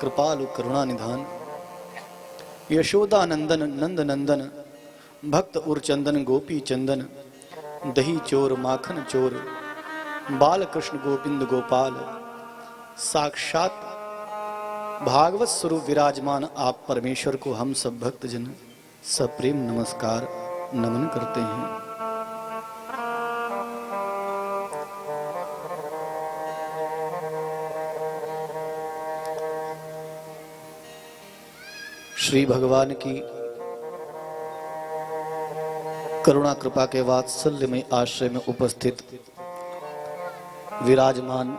कृपालु करुणा निधान, यशोदा नंदन नंद नंदन, भक्त उरचंदन गोपी चंदन, दही चोर माखन चोर, बाल कृष्ण गोविंद गोपाल, साक्षात भागवत स्वरूप विराजमान आप परमेश्वर को हम सब भक्तजन सप्रेम नमस्कार नमन करते हैं। श्री भगवान की करुणा कृपा के वात्सल्य में आश्रय में उपस्थित विराजमान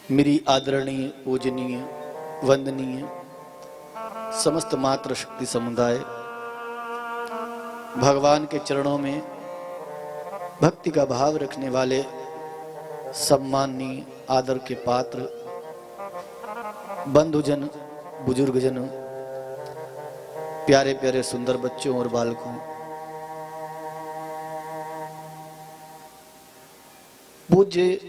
मेरी आदरणीय पूजनीय वंदनीय समस्त मातृ शक्ति समुदाय, भगवान के चरणों में भक्ति का भाव रखने वाले सम्माननीय आदर के पात्र बंधुजन, बुजुर्गजन, प्यारे प्यारे सुंदर बच्चों और बालकों, पूज्य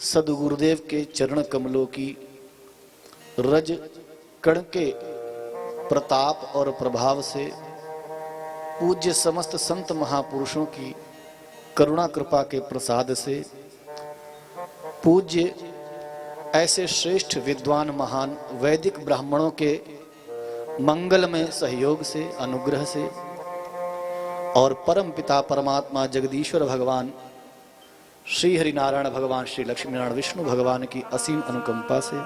सदगुरुदेव के चरण कमलों की रज कण के प्रताप और प्रभाव से, पूज्य समस्त संत महापुरुषों की करुणा कृपा के प्रसाद से, पूज्य ऐसे श्रेष्ठ विद्वान महान वैदिक ब्राह्मणों के मंगलमय सहयोग से, अनुग्रह से, और परम पिता परमात्मा जगदीश्वर भगवान श्री हरिनारायण भगवान, श्री लक्ष्मी नारायण विष्णु भगवान की असीम अनुकंपा से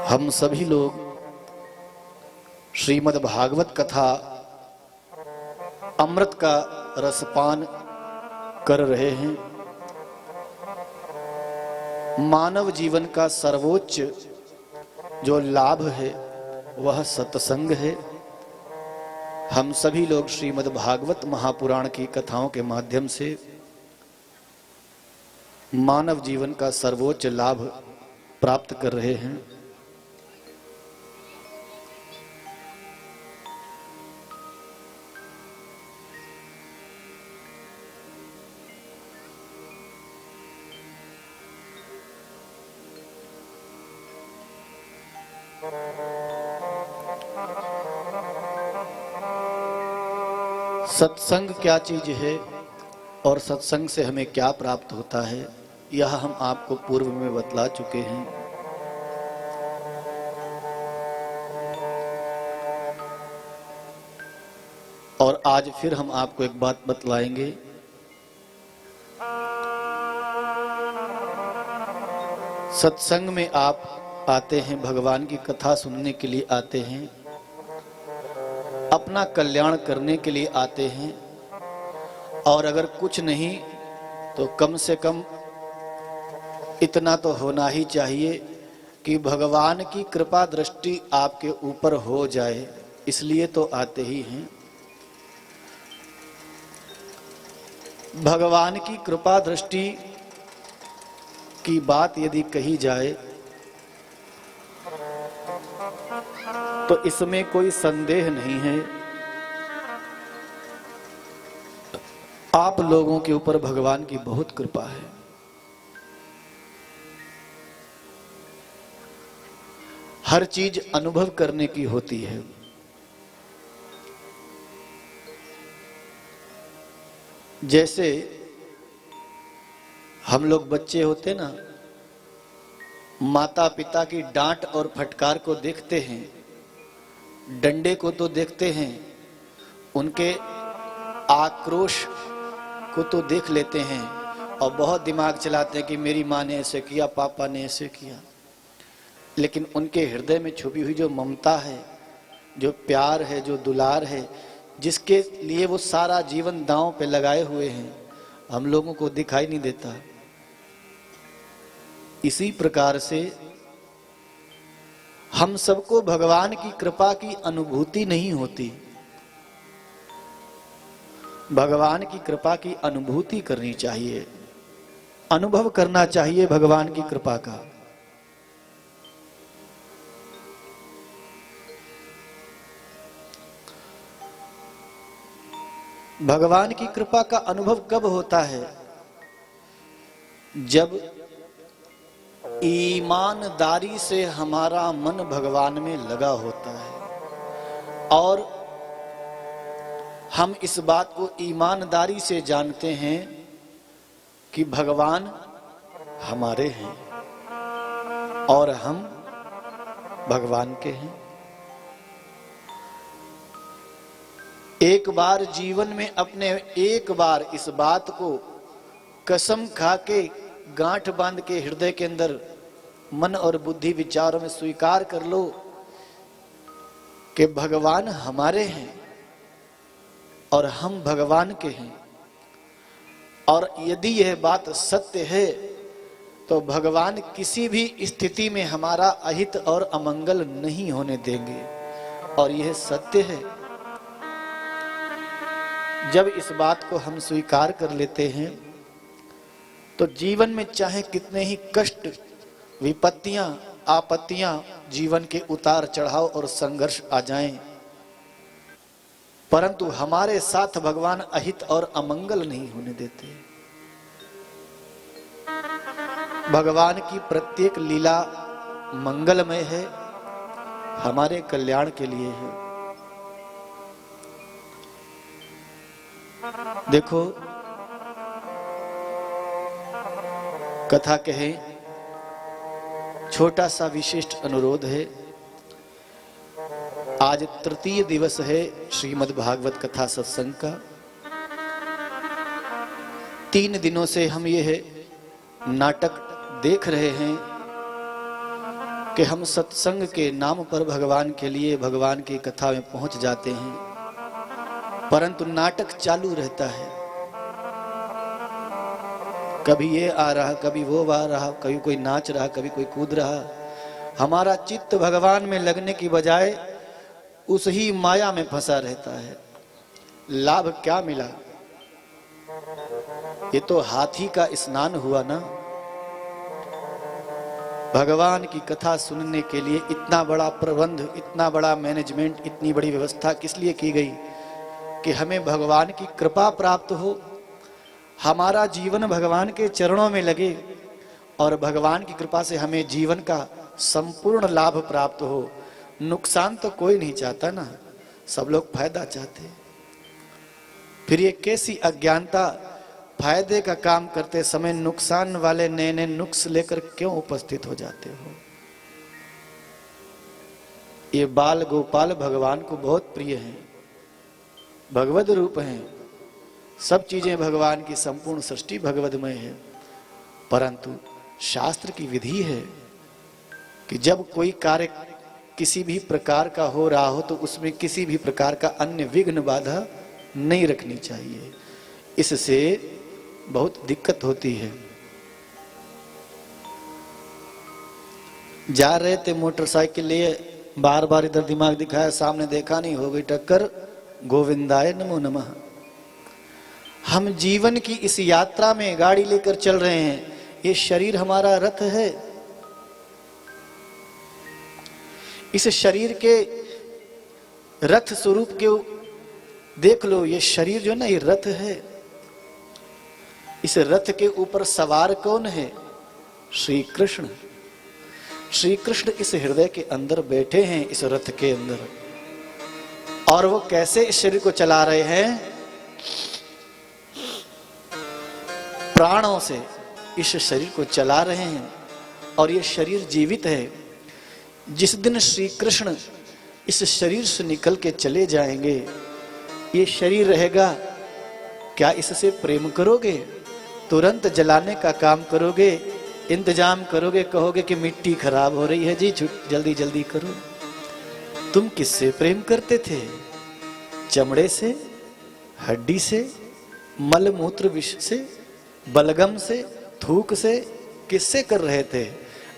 हम सभी लोग श्रीमद् भागवत कथा अमृत का रसपान कर रहे हैं। मानव जीवन का सर्वोच्च जो लाभ है वह सत्संग है। हम सभी लोग श्रीमद् भागवत महापुराण की कथाओं के माध्यम से मानव जीवन का सर्वोच्च लाभ प्राप्त कर रहे हैं। सत्संग क्या चीज है और सत्संग से हमें क्या प्राप्त होता है, यह हम आपको पूर्व में बतला चुके हैं। और आज फिर हम आपको एक बात बतलाएंगे। सत्संग में आप आते हैं, भगवान की कथा सुनने के लिए आते हैं, अपना कल्याण करने के लिए आते हैं, और अगर कुछ नहीं तो कम से कम इतना तो होना ही चाहिए कि भगवान की कृपा दृष्टि आपके ऊपर हो जाए, इसलिए तो आते ही हैं। भगवान की कृपा दृष्टि की बात यदि कही जाए तो इसमें कोई संदेह नहीं है, आप लोगों के ऊपर भगवान की बहुत कृपा है। हर चीज अनुभव करने की होती है। जैसे हम लोग बच्चे होते ना, माता पिता की डांट और फटकार को देखते हैं, डंडे को तो देखते हैं, उनके आक्रोश को तो देख लेते हैं और बहुत दिमाग चलाते हैं कि मेरी माँ ने ऐसे किया, पापा ने ऐसे किया। लेकिन उनके हृदय में छुपी हुई जो ममता है, जो प्यार है, जो दुलार है, जिसके लिए वो सारा जीवन दांव पे लगाए हुए हैं, हम लोगों को दिखाई नहीं देता। इसी प्रकार से हम सबको भगवान की कृपा की अनुभूति नहीं होती। भगवान की कृपा की अनुभूति करनी चाहिए, अनुभव करना चाहिए भगवान की कृपा का। भगवान की कृपा का अनुभव कब होता है? जब ईमानदारी से हमारा मन भगवान में लगा होता है और हम इस बात को ईमानदारी से जानते हैं कि भगवान हमारे हैं और हम भगवान के हैं। एक बार जीवन में अपने एक बार इस बात को कसम खा के गांठ बांध के हृदय के अंदर मन और बुद्धि विचारों में स्वीकार कर लो कि भगवान हमारे हैं और हम भगवान के हैं। और यदि यह बात सत्य है तो भगवान किसी भी स्थिति में हमारा अहित और अमंगल नहीं होने देंगे और यह सत्य है। जब इस बात को हम स्वीकार कर लेते हैं तो जीवन में चाहे कितने ही कष्ट, विपत्तियां, आपत्तियां, जीवन के उतार चढ़ाव और संघर्ष आ जाएं, परंतु हमारे साथ भगवान अहित और अमंगल नहीं होने देते। भगवान की प्रत्येक लीला मंगलमय है, हमारे कल्याण के लिए है। देखो, कथा कहे, छोटा सा विशिष्ट अनुरोध है। आज तृतीय दिवस है श्रीमद् भागवत कथा सत्संग का। 3 दिनों से हम ये नाटक देख रहे हैं कि हम सत्संग के नाम पर भगवान के लिए भगवान की कथा में पहुंच जाते हैं, परंतु नाटक चालू रहता है। कभी ये आ रहा, कभी वो आ रहा, कभी कोई नाच रहा, कभी कोई कूद रहा। हमारा चित्त भगवान में लगने की बजाय उस ही माया में फंसा रहता है। लाभ क्या मिला? ये तो हाथी का स्नान हुआ ना। भगवान की कथा सुनने के लिए इतना बड़ा प्रबंध, इतना बड़ा मैनेजमेंट, इतनी बड़ी व्यवस्था किस लिए की गई? कि हमें भगवान की कृपा प्राप्त हो, हमारा जीवन भगवान के चरणों में लगे और भगवान की कृपा से हमें जीवन का संपूर्ण लाभ प्राप्त हो। नुकसान तो कोई नहीं चाहता ना, सब लोग फायदा चाहते हैं। फिर ये कैसी अज्ञानता, फायदे का काम करते समय नुकसान वाले नए नए नुक्स लेकर क्यों उपस्थित हो जाते हो? ये बाल गोपाल भगवान को बहुत प्रिय हैं, भगवद रूप हैं। सब चीजें भगवान की, संपूर्ण सृष्टि भगवदमय है, परंतु शास्त्र की विधि है कि जब कोई कार्य किसी भी प्रकार का हो रहा हो तो उसमें किसी भी प्रकार का अन्य विघ्न बाधा नहीं रखनी चाहिए। इससे बहुत दिक्कत होती है। जा रहे थे मोटरसाइकिल लिए, बार बार इधर दिमाग दिखाया, सामने देखा नहीं, हो गई टक्कर, गोविंदाय नमो नमः। हम जीवन की इस यात्रा में गाड़ी लेकर चल रहे हैं। ये शरीर हमारा रथ है। इस शरीर के रथ स्वरूप के देख लो, ये शरीर जो है ना, ये रथ है। इस रथ के ऊपर सवार कौन है? श्री कृष्ण। श्री कृष्ण इस हृदय के अंदर बैठे हैं, इस रथ के अंदर। और वो कैसे इस शरीर को चला रहे हैं? प्राणों से इस शरीर को चला रहे हैं और ये शरीर जीवित है। जिस दिन श्री कृष्ण इस शरीर से निकल के चले जाएंगे, ये शरीर रहेगा, क्या इससे प्रेम करोगे? तुरंत जलाने का काम करोगे, इंतजाम करोगे, कहोगे कि मिट्टी खराब हो रही है जी, जल्दी जल्दी करो। तुम किससे प्रेम करते थे? चमड़े से, हड्डी से, मल मूत्र विष से, बलगम से, थूक से? किससे कर रहे थे?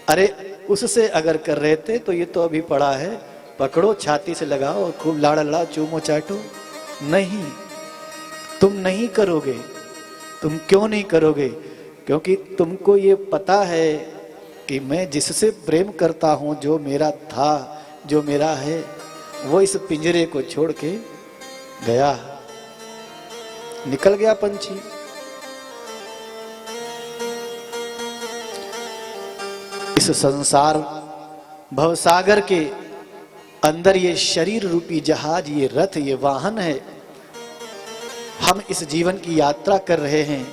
अरे उससे अगर कर रहे थे तो ये तो अभी पड़ा है, पकड़ो, छाती से लगाओ और खूब लाड़ा लाओ, चूमो चाटो। नहीं, तुम नहीं करोगे। तुम क्यों नहीं करोगे? क्योंकि तुमको ये पता है कि मैं जिससे प्रेम करता हूं, जो मेरा था, जो मेरा है, वो इस पिंजरे को छोड़ के गया। निकल गया पंछी। इस संसार भवसागर के अंदर ये शरीर रूपी जहाज, ये रथ, ये वाहन है। हम इस जीवन की यात्रा कर रहे हैं।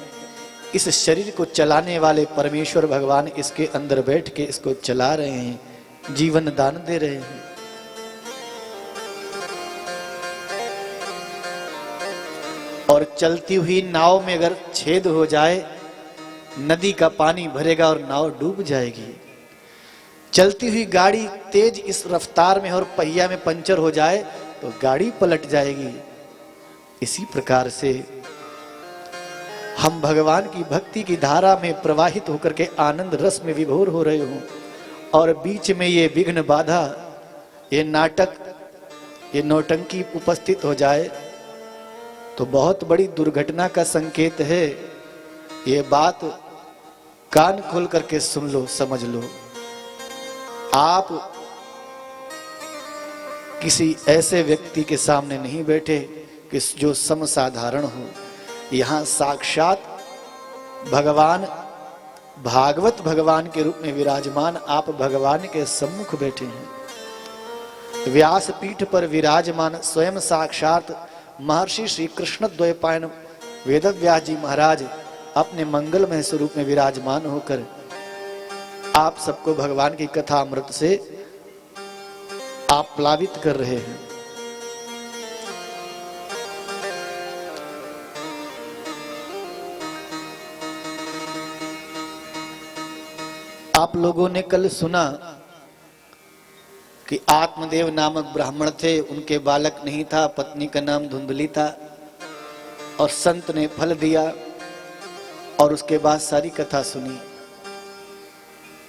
इस शरीर को चलाने वाले परमेश्वर भगवान इसके अंदर बैठ के इसको चला रहे हैं, जीवन दान दे रहे हैं। और चलती हुई नाव में अगर छेद हो जाए, नदी का पानी भरेगा और नाव डूब जाएगी। चलती हुई गाड़ी तेज इस रफ्तार में और पहिया में पंचर हो जाए तो गाड़ी पलट जाएगी। इसी प्रकार से हम भगवान की भक्ति की धारा में प्रवाहित होकर के आनंद रस में विभोर हो रहे हो, और बीच में ये विघ्न बाधा, ये नाटक, ये नौटंकी उपस्थित हो जाए तो बहुत बड़ी दुर्घटना का संकेत है। ये बात कान खोल करके सुन लो, समझ लो। आप किसी ऐसे व्यक्ति के सामने नहीं बैठे कि जो समसाधारण हो। यहां साक्षात भगवान, भागवत भगवान के रूप में विराजमान आप भगवान के सम्मुख बैठे हैं। व्यास पीठ पर विराजमान स्वयं साक्षात महर्षि श्री कृष्ण द्वैपायन वेदव्यास जी महाराज अपने मंगलमय स्वरूप में विराजमान होकर आप सबको भगवान की कथा अमृत से आप प्लावित कर रहे हैं। आप लोगों ने कल सुना कि आत्मदेव नामक ब्राह्मण थे, उनके बालक नहीं था, पत्नी का नाम धुंधली था, और संत ने फल दिया और उसके बाद सारी कथा सुनी।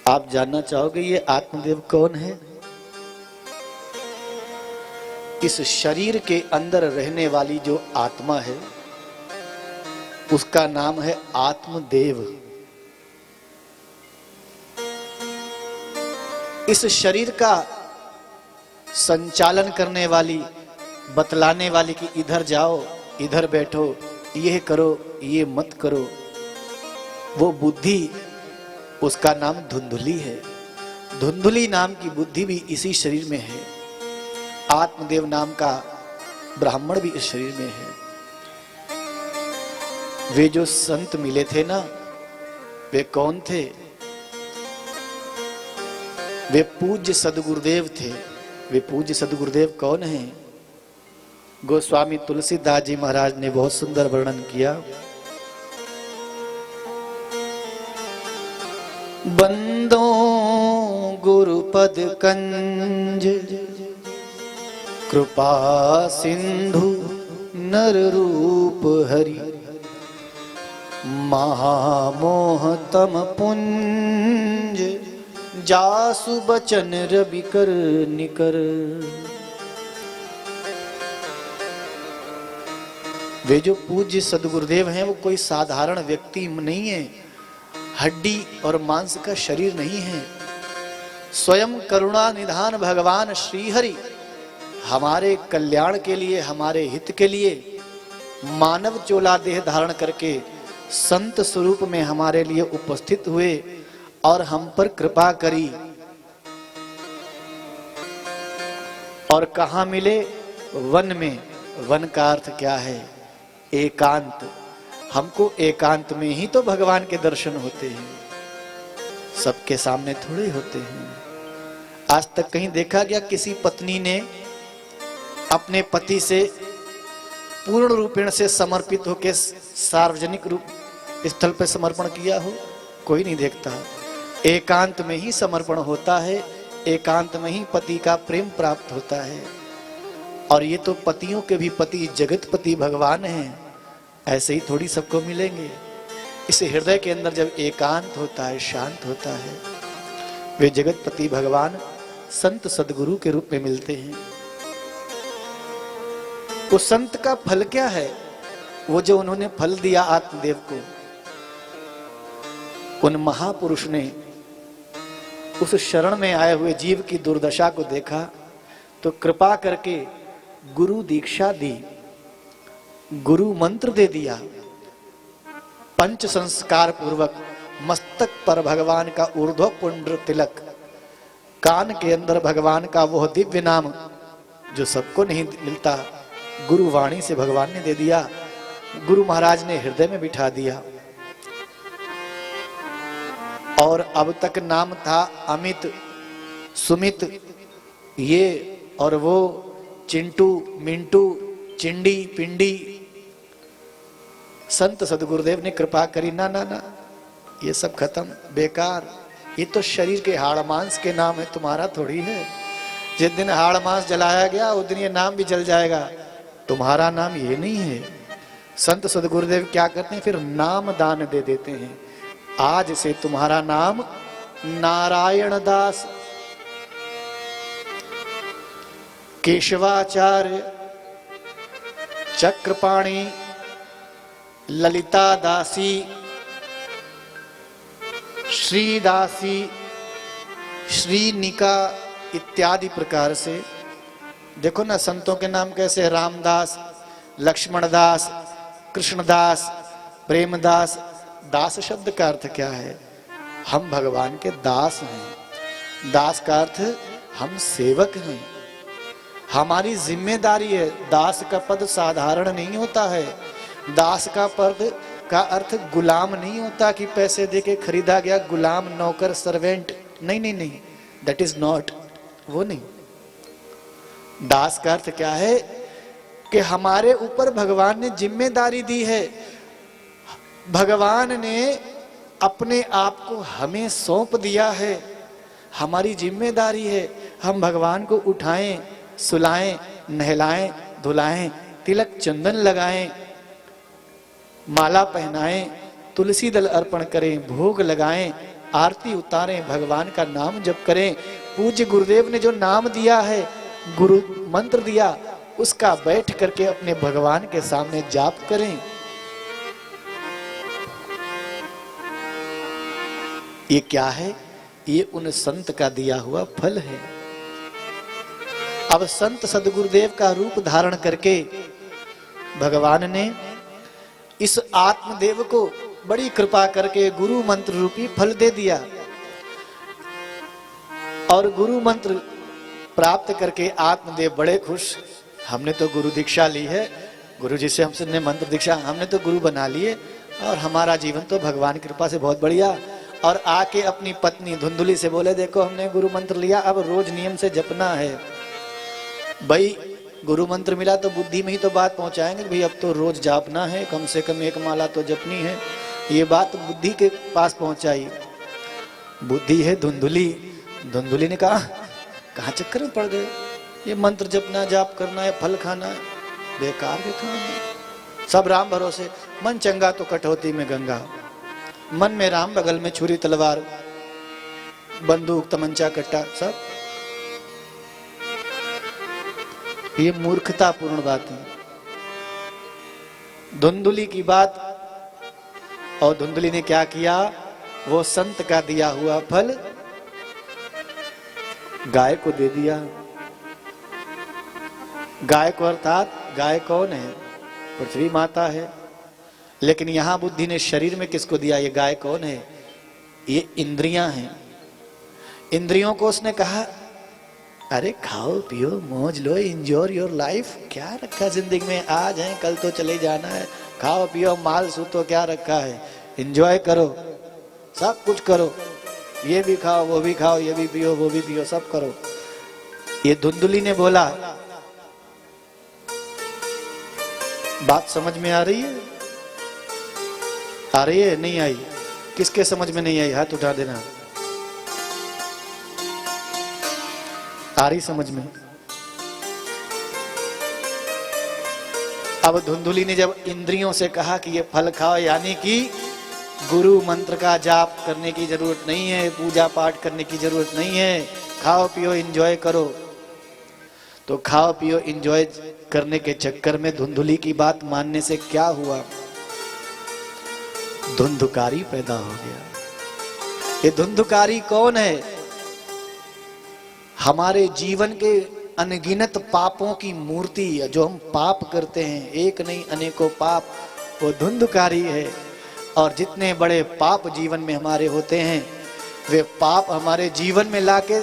आप जानना चाहोगे ये आत्मदेव कौन है? इस शरीर के अंदर रहने वाली जो आत्मा है उसका नाम है आत्मदेव। इस शरीर का संचालन करने वाली, बतलाने वाली कि इधर जाओ, इधर बैठो, ये करो, ये मत करो, वो बुद्धि, उसका नाम धुंधुली है। धुंधुली नाम की बुद्धि भी इसी शरीर में है। आत्मदेव नाम का ब्राह्मण भी इस शरीर में है। वे जो संत मिले थे ना, वे कौन थे? वे पूज्य सदगुरुदेव थे। वे पूज्य सदगुरुदेव कौन हैं? गोस्वामी तुलसीदास जी महाराज ने बहुत सुंदर वर्णन किया। बंदो गुरुपद कंज कृपा सिंधु नर रूप हरि, महामोह तम पुंज जासु बचन रवि कर निकर। वे जो पूज्य सदगुरुदेव हैं वो कोई साधारण व्यक्ति नहीं है, हड्डी और मांस का शरीर नहीं है। स्वयं करुणा निधान भगवान श्रीहरि हमारे कल्याण के लिए, हमारे हित के लिए मानव चोला देह धारण करके संत स्वरूप में हमारे लिए उपस्थित हुए और हम पर कृपा करी। और कहाँ मिले? वन में। वन का अर्थ क्या है? एकांत। हमको एकांत में ही तो भगवान के दर्शन होते हैं, सबके सामने थोड़े होते हैं। आज तक कहीं देखा गया किसी पत्नी ने अपने पति से पूर्ण रूपेण से समर्पित होकर सार्वजनिक रूप स्थल पर समर्पण किया हो? कोई नहीं देखता। एकांत में ही समर्पण होता है, एकांत में ही पति का प्रेम प्राप्त होता है। और ये तो पतियों के भी पति जगतपति भगवान हैं, ऐसे ही थोड़ी सबको मिलेंगे। इस हृदय के अंदर जब एकांत होता है, शांत होता है, वे जगतपति भगवान संत सदगुरु के रूप में मिलते हैं। उस संत का फल क्या है? वो जो उन्होंने फल दिया आत्मदेव को, उन महापुरुष ने उस शरण में आए हुए जीव की दुर्दशा को देखा तो कृपा करके गुरु दीक्षा दी गुरु मंत्र दे दिया। पंच संस्कार पूर्वक मस्तक पर भगवान का ऊर्ध्व पुंड्र तिलक, कान के अंदर भगवान का वह दिव्य नाम जो सबको नहीं मिलता, गुरु वाणी से भगवान ने दे दिया। गुरु महाराज ने हृदय में बिठा दिया। और अब तक नाम था अमित, सुमित, ये और वो, चिंटू, मिंटू, चिंडी, पिंडी। संत सदगुरुदेव ने कृपा करी, ना ना ना, ये सब खत्म, बेकार। ये तो शरीर के हाड़ मांस के नाम है, तुम्हारा थोड़ी है। जिस दिन हाड़ मांस जलाया गया उस दिन ये नाम भी जल जाएगा, तुम्हारा नाम ये नहीं है। संत सदगुरुदेव क्या करते हैं, फिर नाम दान दे देते हैं। आज से तुम्हारा नाम नारायण दास, केशवाचार्य, चक्रपाणी, ललिता दासी, श्रीदासी, श्रीनिका इत्यादि प्रकार से। देखो ना संतों के नाम कैसे, रामदास, लक्ष्मणदास, कृष्णदास, प्रेमदास। दास शब्द का अर्थ क्या है, हम भगवान के दास हैं। दास का अर्थ हम सेवक हैं, हमारी जिम्मेदारी है। दास का पद साधारण नहीं होता है। दास का पद का अर्थ गुलाम नहीं होता कि पैसे देके खरीदा गया गुलाम, नौकर, सर्वेंट। नहीं नहीं नहीं, दैट इज नॉट, वो नहीं। दास का अर्थ क्या है कि हमारे ऊपर भगवान ने जिम्मेदारी दी है। भगवान ने अपने आप को हमें सौंप दिया है, हमारी जिम्मेदारी है। हम भगवान को उठाएं, सुलाएं, नहलाएं, धुलाएं, तिलक चंदन लगाएं, माला पहनाएं, तुलसी दल अर्पण करें, भोग लगाएं, आरती उतारें, भगवान का नाम जप करें। पूज्य गुरुदेव ने जो नाम दिया है, गुरु मंत्र दिया, उसका बैठ करके अपने भगवान के सामने जाप करें। ये क्या है, ये उन संत का दिया हुआ फल है। अब संत सदगुरुदेव का रूप धारण करके भगवान ने इस आत्मदेव को बड़ी कृपा करके गुरु मंत्र रूपी फल दे दिया। और गुरु मंत्र प्राप्त करके आत्मदेव बड़े खुश। हमने तो गुरु दीक्षा ली है, गुरु जी से हमने मंत्र दीक्षा, हमने तो गुरु बना लिए और हमारा जीवन तो भगवान की कृपा से बहुत बढ़िया। और आके अपनी पत्नी धुंधुली से बोले, देखो हमने गुरु मंत्र लिया, अब रोज नियम से जपना है। भाई गुरु मंत्र मिला तो बुद्धि में ही तो बात पहुंचाएंगे, भाई अब तो रोज जापना है, कम से कम एक माला तो जपनी है। ये बात बुद्धि के पास पहुंचाई। बुद्धि है धुंधुली। धुंधुली ने कहा, कहाँ चक्कर में पड़ गए, ये मंत्र जपना, जाप करना है, फल खाना है, बेकार के काम है। सब राम भरोसे, मन चंगा तो कटौती में गंगा। मन में राम, बगल में छुरी तलवार, बंदूक तमंचा कट्टा, सब ये मूर्खतापूर्ण बात है। धुंधुली की बात। और धुंधुली ने क्या किया, वो संत का दिया हुआ फल गाय को दे दिया। गाय को, अर्थात गाय कौन है, पृथ्वी माता है। लेकिन यहां बुद्धि ने शरीर में किसको दिया, ये गाय कौन है, ये इंद्रियां हैं। इंद्रियों को उसने कहा, अरे खाओ पियो मौज लो, एंजॉय योर लाइफ। क्या रखा जिंदगी में, आज है कल तो चले जाना है। खाओ पियो माल सूतो क्या रखा है, एंजॉय करो, सब कुछ करो, ये भी खाओ वो भी खाओ, ये भी पियो वो भी पियो, सब करो। ये धुंधुली ने बोला। बात समझ में आ रही है, आ रही है, नहीं आई? किसके समझ में नहीं आई हाथ उठा देना। आ रही समझ में? अब धुंधुली ने जब इंद्रियों से कहा कि ये फल खाओ, यानी कि गुरु मंत्र का जाप करने की जरूरत नहीं है, पूजा पाठ करने की जरूरत नहीं है, खाओ पियो एंजॉय करो। तो खाओ पियो एंजॉय करने के चक्कर में धुंधुली की बात मानने से क्या हुआ, धुंधुकारी पैदा हो गया। ये धुंधुकारी कौन है? हमारे जीवन के अनगिनत पापों की मूर्ति है। जो हम पाप करते हैं, एक नहीं अनेकों पाप, वो धुंधकारी है। और जितने बड़े पाप जीवन में हमारे होते हैं, वे पाप हमारे जीवन में लाके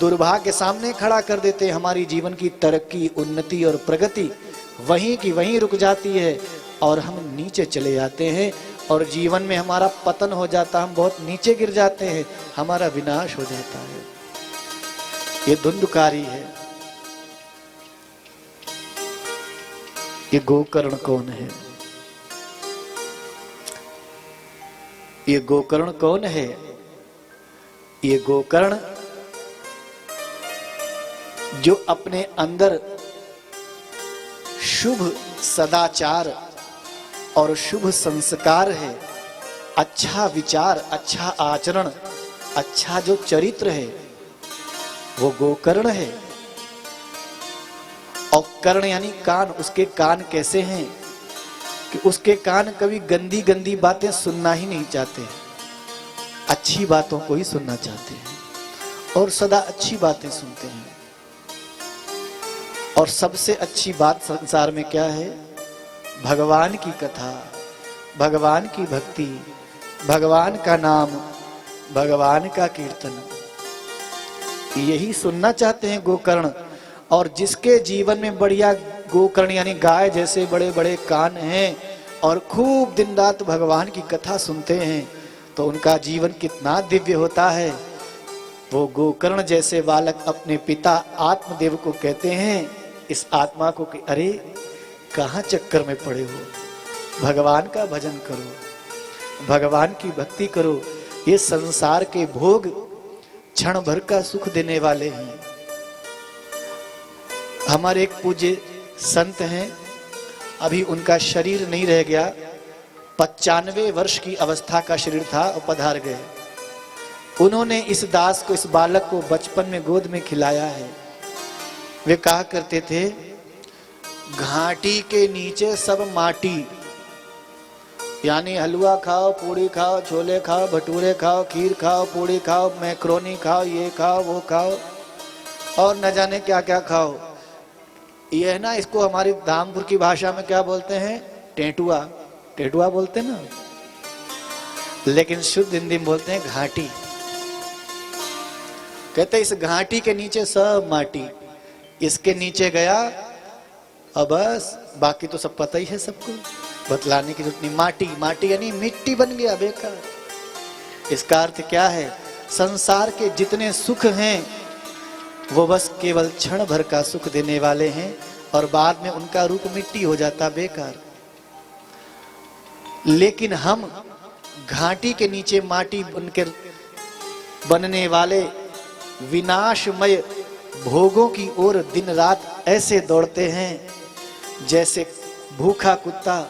दुर्भाग्य के सामने खड़ा कर देते हैं। हमारी जीवन की तरक्की, उन्नति और प्रगति वहीं की वहीं रुक जाती है और हम नीचे चले जाते हैं और जीवन में हमारा पतन हो जाता, हम बहुत नीचे गिर जाते हैं, हमारा विनाश हो जाता है। ये धुंधकारी है। ये गोकर्ण कौन है? ये गोकर्ण कौन है? ये गोकर्ण जो अपने अंदर शुभ सदाचार और शुभ संस्कार है, अच्छा विचार, अच्छा आचरण, अच्छा जो चरित्र है, वो गोकर्ण है। और कर्ण यानी कान। उसके कान कैसे हैं कि उसके कान कभी गंदी गंदी बातें सुनना ही नहीं चाहते, अच्छी बातों को ही सुनना चाहते हैं और सदा अच्छी बातें सुनते हैं। और सबसे अच्छी बात संसार में क्या है? भगवान की कथा, भगवान की भक्ति, भगवान का नाम, भगवान का कीर्तन, यही सुनना चाहते हैं गोकर्ण। और जिसके जीवन में बढ़िया गोकर्ण यानी गाय जैसे बड़े बड़े कान हैं और खूब दिन रात भगवान की कथा सुनते हैं, तो उनका जीवन कितना दिव्य होता है। वो गोकर्ण जैसे बालक अपने पिता आत्मदेव को कहते हैं, इस आत्मा को, कि अरे कहाँ चक्कर में पड़े हो, भगवान का भजन करो, भगवान की भक्ति करो। ये संसार के भोग क्षण भर का सुख देने वाले हैं। हमारे एक पूज्य संत हैं, अभी उनका शरीर नहीं रह गया, 95 वर्ष की अवस्था का शरीर था और पधार गए। उन्होंने इस दास को, इस बालक को बचपन में गोद में खिलाया है। वे कहा करते थे, घाटी के नीचे सब माटी, यानी हलवा खाओ, पूड़ी खाओ, छोले खाओ, भटूरे खाओ, खीर खाओ, पूड़ी खाओ, मैक्रोनी खाओ, ये खाओ, वो खाओ और न जाने क्या क्या खाओ। ये है ना, इसको हमारी धामपुर की भाषा में क्या बोलते हैं? टेटुआ। टेटुआ बोलते ना, लेकिन शुद्ध हिंदी में बोलते हैं घाटी। कहते इस घाटी के नीचे सब माटी, इसके नीचे गया अब बस, बाकी तो सब पता ही है सबको, बतलाने की जरूरत नहीं। माटी, माटी यानी मिट्टी बन गया, बेकार। इसका अर्थ क्या है? संसार के जितने सुख हैं वो बस केवल क्षण भर का सुख देने वाले हैं और बाद में उनका रूप मिट्टी हो जाता, बेकार। लेकिन हम घाटी के नीचे माटी बनकर बनने वाले विनाशमय भोगों की ओर दिन रात ऐसे दौड़ते हैं जैसे भूखा कुत्ता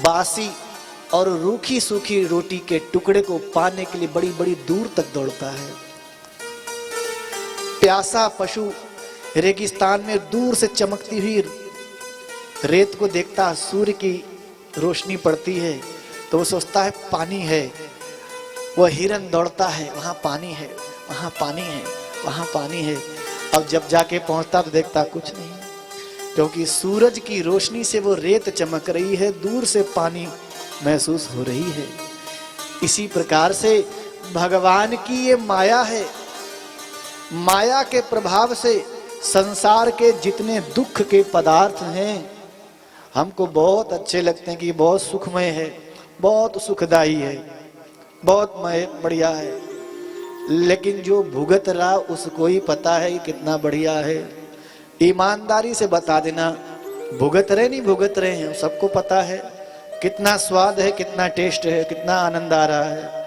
बासी और रूखी सूखी रोटी के टुकड़े को पाने के लिए बड़ी बड़ी दूर तक दौड़ता है। प्यासा पशु रेगिस्तान में दूर से चमकती हुई रेत को देखता, सूर्य की रोशनी पड़ती है तो वो सोचता है पानी है। वह हिरन दौड़ता है, वहां पानी है, वहां पानी है, वहां पानी है। अब जब जाके पहुंचता तो देखता कुछ नहीं, क्योंकि सूरज की रोशनी से वो रेत चमक रही है, दूर से पानी महसूस हो रही है। इसी प्रकार से भगवान की ये माया है। माया के प्रभाव से संसार के जितने दुख के पदार्थ हैं हमको बहुत अच्छे लगते हैं कि बहुत सुखमय है, बहुत सुखदाई है, बहुत बढ़िया है, लेकिन जो भुगत रहा उसको ही पता है कि कितना बढ़िया है। ईमानदारी से बता देना, भुगत रहे नहीं भुगत रहे हैं, सबको पता है कितना स्वाद है, कितना टेस्ट है, कितना आनंद आ रहा है।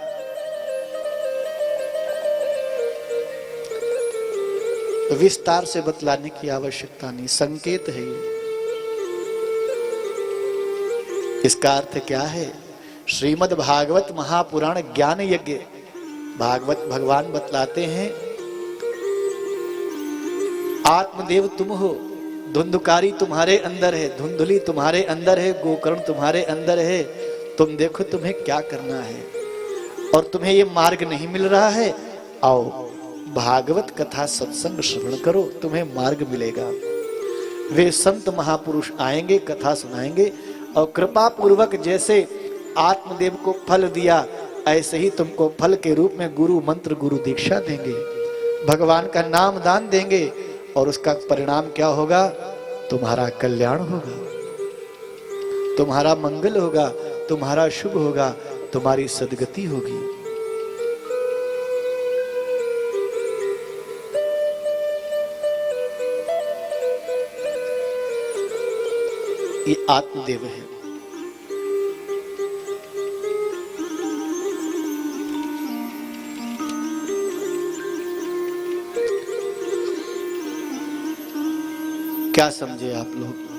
विस्तार से बतलाने की आवश्यकता नहीं, संकेत है ये। इसका अर्थ क्या है? श्रीमद् भागवत महापुराण ज्ञान यज्ञ, भागवत भगवान बतलाते हैं, आत्मदेव तुम हो, धुंधकारी तुम्हारे अंदर है, धुंधली तुम्हारे अंदर है, गोकर्ण तुम्हारे अंदर है। तुम देखो तुम्हें क्या करना है, और तुम्हें ये मार्ग नहीं मिल रहा है, आओ भागवत कथा सत्संग श्रवण करो, तुम्हें मार्ग मिलेगा। वे संत महापुरुष आएंगे, कथा सुनाएंगे और कृपा पूर्वक जैसे आत्मदेव को फल दिया ऐसे ही तुमको फल के रूप में गुरु मंत्र गुरु दीक्षा देंगे, भगवान का नाम दान देंगे और उसका परिणाम क्या होगा? तुम्हारा कल्याण होगा, तुम्हारा मंगल होगा, तुम्हारा शुभ होगा, तुम्हारी सद्गति होगी। ये आत्मदेव है। क्या समझे आप लोग?